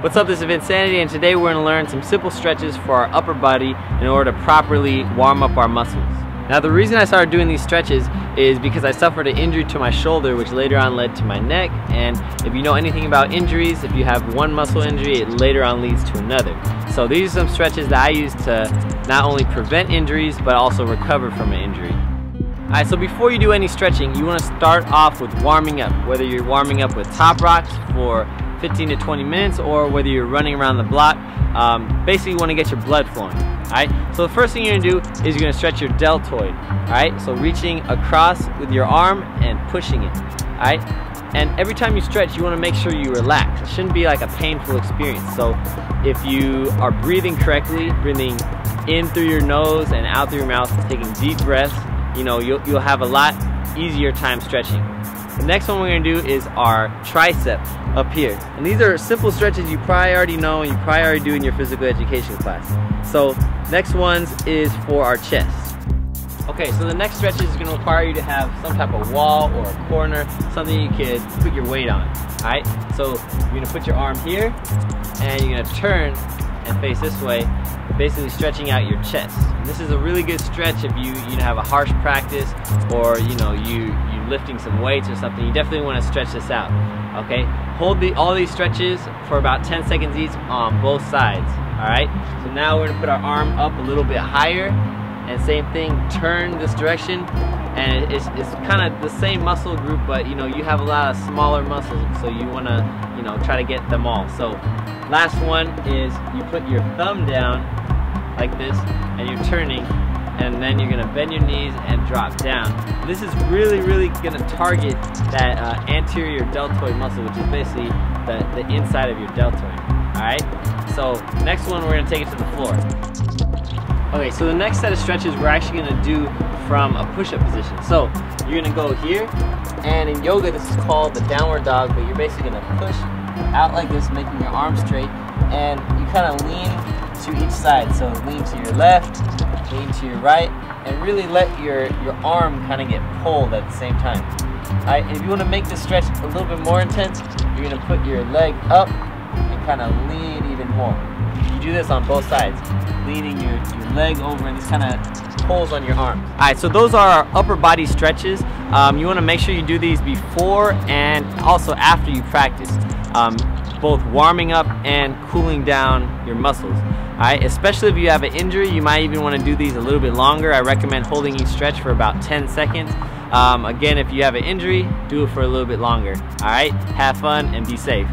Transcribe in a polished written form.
What's up, this is VincaniTV, and today we're going to learn some simple stretches for our upper body in order to properly warm up our muscles. Now the reason I started doing these stretches is because I suffered an injury to my shoulder, which later on led to my neck, and if you know anything about injuries, if you have one muscle injury, it later on leads to another. So these are some stretches that I use to not only prevent injuries but also recover from an injury. Alright, so before you do any stretching, you want to start off with warming up, whether you're warming up with top rocks for 15 to 20 minutes or whether you're running around the block. Basically you want to get your blood flowing. Alright, so the first thing you're going to do is you're going to stretch your deltoid. Alright, so reaching across with your arm and pushing it. Alright, and every time you stretch you want to make sure you relax. It shouldn't be like a painful experience. So if you are breathing correctly, breathing in through your nose and out through your mouth, taking deep breaths, you know, you'll have a lot easier time stretching. The next one we're going to do is our triceps up here. And these are simple stretches you probably already know and you probably already do in your physical education class. So next ones is for our chest. Okay, so the next stretch is going to require you to have some type of wall or a corner, something you could put your weight on. Alright, so you're going to put your arm here and you're going to turn and face this way, basically stretching out your chest. And this is a really good stretch if you have a harsh practice or you lifting some weights or something. You definitely want to stretch this out. Okay, hold all these stretches for about 10 seconds each on both sides. Alright, so now we're going to put our arm up a little bit higher and same thing, turn this direction, and it's kind of the same muscle group, but you have a lot of smaller muscles, so you want to try to get them all. So last one is you put your thumb down like this and you're turning, and then you're going to bend your knees and drop down. This is really going to target that anterior deltoid muscle, which is basically the inside of your deltoid. Alright, so next one we're going to take it to the floor. Okay, so the next set of stretches we're actually going to do from a push-up position. So you're going to go here, and in yoga this is called the downward dog, but you're basically going to push out like this, making your arms straight, and you kind of lean to each side. So lean to your left, lean to your right, and really let your arm kind of get pulled at the same time. Alright, and if you want to make this stretch a little bit more intense, you're going to put your leg up and kind of lean even more. You do this on both sides, leaning your leg over, and this kind of pulls on your arm. Alright, so those are our upper body stretches. You want to make sure you do these before and also after you practice, both warming up and cooling down your muscles. Alright, especially if you have an injury, you might even want to do these a little bit longer. I recommend holding each stretch for about 10 seconds. Again, if you have an injury, do it for a little bit longer. Alright, have fun and be safe.